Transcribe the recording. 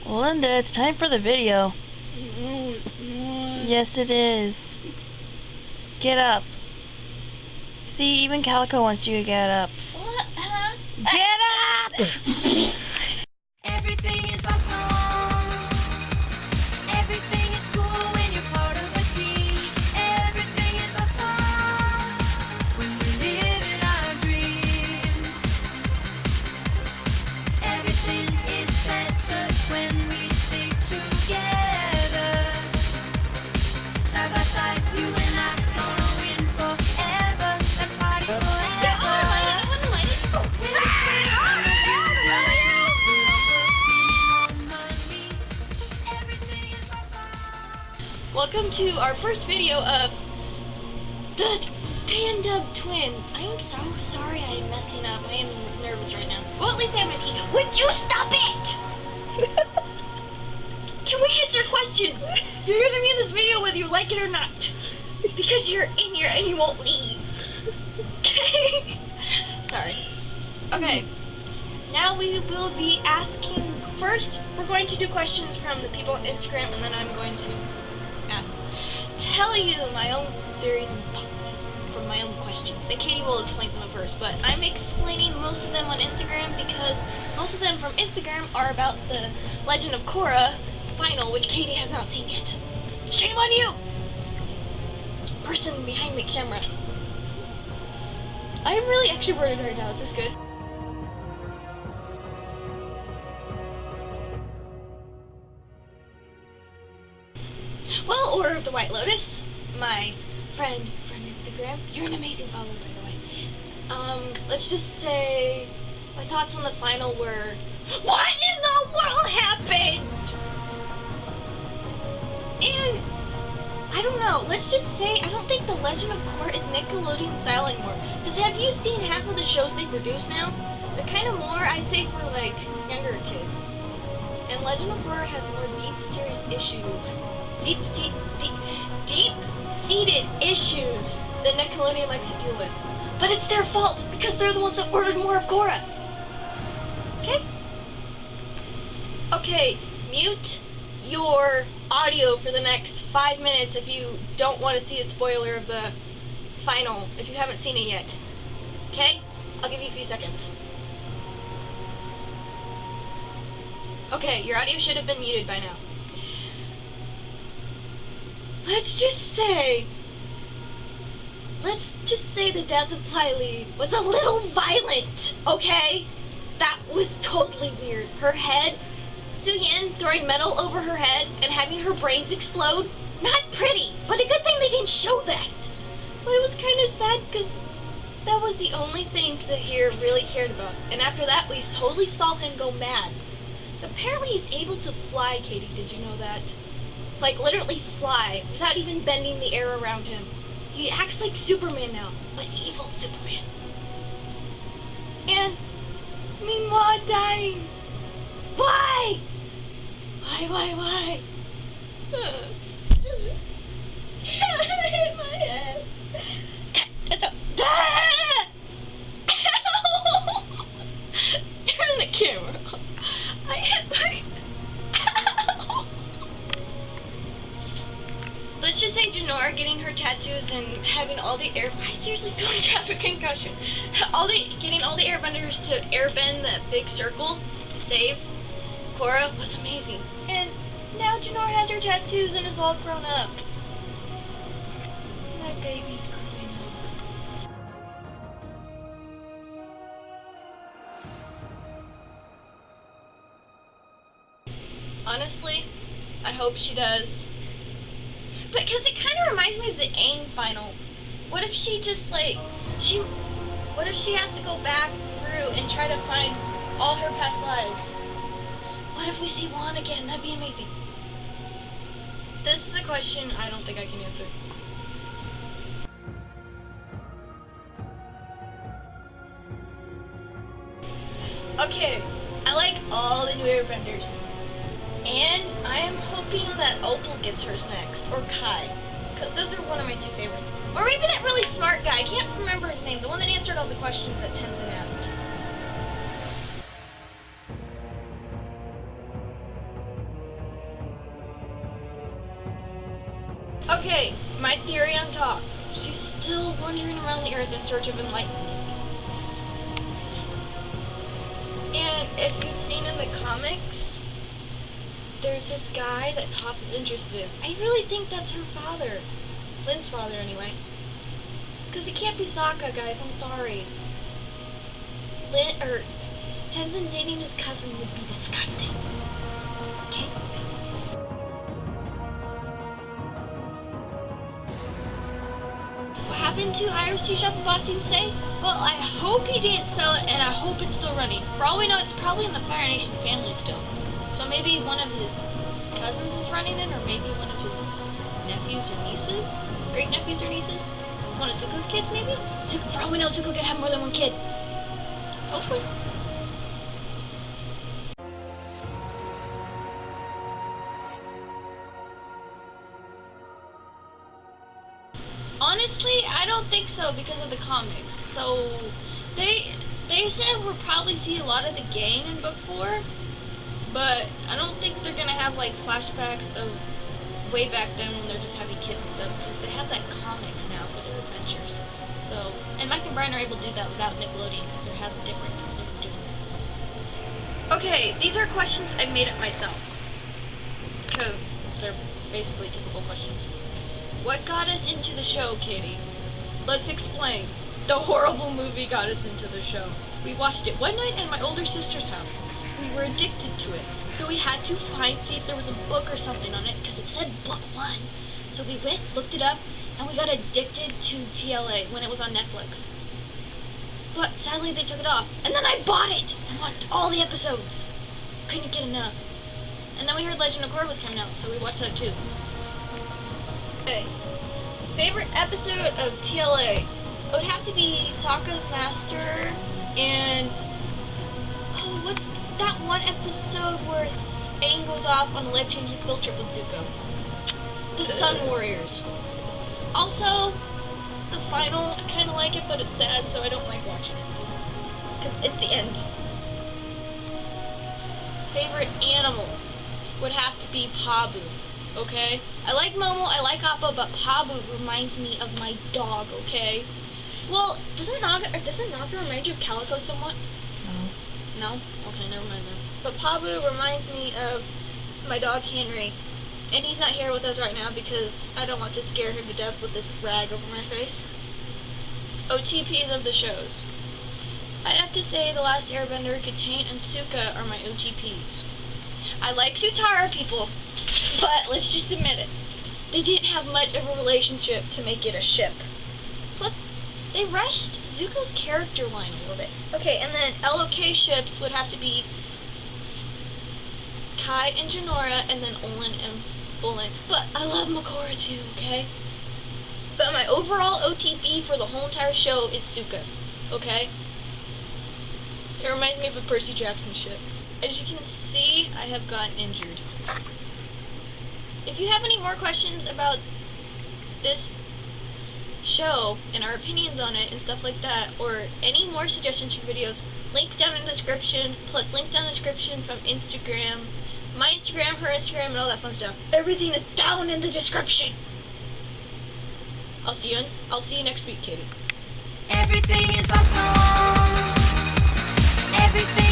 Olinda, it's time for the video. No, it's not. Yes, it is. Get up. See, even Calico wants you to get up. What? Huh? Get up! Everything is awesome. Everything is cool when you're part of a team. Everything is awesome when we live in our dream. Everything is better when we stick together. Side by side, you and I gonna win forever. Let's party forever. Welcome to our first video of the Fandom twins. I am so sorry I am messing up. I am nervous right now. Well, at least I have my tea. Would you stop it? Can we answer questions? You're gonna be in this video whether you like it or not. Because you're in here and you won't leave. Okay? Sorry. Okay. Now we will be asking, first we're going to do questions from the people on Instagram, and then I'm going to tell you my own theories and thoughts from my own questions. And Katie will explain them at first, but I'm explaining most of them on Instagram because most of them from Instagram are about the Legend of Korra final, which Katie has not seen yet. Shame on you! Person behind the camera. I am really extroverted right now. Is this good? Well, Order of the White Lotus, my friend from Instagram. You're an amazing follower, by the way. Let's just say my thoughts on the final were, what in the world happened? And I don't know. Let's just say I don't think the Legend of Korra is Nickelodeon style anymore. Because have you seen half of the shows they produce now? They're kind of more, I'd say, for like younger kids. And Legend of Korra has more deep, serious issues. Deep-seated issues that Nickelodeon likes to deal with. But it's their fault because they're the ones that ordered more of Korra. Okay? Okay, mute your audio for the next 5 minutes if you don't want to see a spoiler of the final, if you haven't seen it yet. Okay? I'll give you a few seconds. Okay, your audio should have been muted by now. Let's just say the death of Plyly was a little violent, okay? That was totally weird. Her head, Suyin throwing metal over her head and having her brains explode, not pretty, but a good thing they didn't show that. But it was kind of sad because that was the only thing Sahir really cared about. And after that, we totally saw him go mad. Apparently he's able to fly, Katie, did you know that? Like, literally fly, without even bending the air around him. He acts like Superman now, but evil Superman. And Mingwa dying. Why? Why? I hit my head. Turn the camera off. I hit my... Let's just say Janora getting her tattoos and having all the I seriously feel like traffic concussion. Getting all the airbenders to airbend that big circle to save Korra was amazing. And now Janora has her tattoos and is all grown up. My baby's growing up. Honestly, I hope she does. Because it kind of reminds me of the Aang final. What if she just what if she has to go back through and try to find all her past lives? What if we see Juan again? That'd be amazing. This is a question I don't think I can answer. Okay, I like all the new airbenders. And I am hoping that Opal gets hers next, or Kai, because those are one of my two favorites. Or maybe that really smart guy, I can't remember his name, the one that answered all the questions that Tenzin asked. Okay, my theory on top. She's still wandering around the earth in search of enlightenment. And if you've seen in the comics, there's this guy that Toph is interested in. I really think that's her father. Lynn's father, anyway. Because it can't be Sokka, guys. I'm sorry. Tenzin dating his cousin would be disgusting. Okay? What happened to Irish tea shop in Boston say? Well, I hope he didn't sell it, and I hope it's still running. For all we know, it's probably in the Fire Nation family still. So maybe one of his cousins is running it, or maybe one of his nephews or nieces? Great nephews or nieces? One of Zuko's kids, maybe? For all we know, Zuko could have more than one kid. Hopefully. Honestly, I don't think so because of the comics. So they said we'll probably see a lot of the gang in book 4, but I don't think they're gonna have like flashbacks of way back then when they're just having kids and stuff, because they have that comics now for their adventures. So, and Mike and Brian are able to do that without Nickelodeon because they have different sort of doing that. Okay, these are questions I made up myself because they're basically typical questions. What got us into the show, Katie? Let's explain. The horrible movie got us into the show. We watched it one night at my older sister's house. We were addicted to it, so we had to see if there was a book or something on it, because it said book 1. So we went, looked it up, and we got addicted to TLA when it was on Netflix. But sadly they took it off, and then I bought it and watched all the episodes. Couldn't get enough. And then we heard Legend of Korra was coming out, so we watched that too. Okay. Favorite episode of TLA? It would have to be Sokka's Master and... oh, what's that one episode where Aang goes off on a life-changing field trip with Zuko? The Sun Warriors. Also, the final, I kind of like it, but it's sad, so I don't like watching it. Because it's the end. Favorite animal would have to be Pabu. Okay? I like Momo, I like Appa, but Pabu reminds me of my dog, okay? Well, doesn't Naga remind you of Calico somewhat? No? Okay, never mind then. But Pabu reminds me of my dog Henry. And he's not here with us right now because I don't want to scare him to death with this rag over my face. OTPs of the shows. I'd have to say The Last Airbender, Katane, and Sokka are my OTPs. I like Sutara, people, but let's just admit it. They didn't have much of a relationship to make it a ship. Plus, they rushed Zuko's character line a little bit. Okay, and then LOK ships would have to be Kai and Janora, and then Olin and Bolin. But I love Makora too, okay? But my overall OTP for the whole entire show is Sokka, okay? It reminds me of a Percy Jackson ship. As you can see, I have gotten injured. If you have any more questions about this show and our opinions on it and stuff like that, or any more suggestions for videos, links down in the description, plus links down in the description from Instagram, my Instagram, her Instagram, and all that fun stuff. Everything is down in the description. I'll see you next week, Katie. Everything is awesome. Everything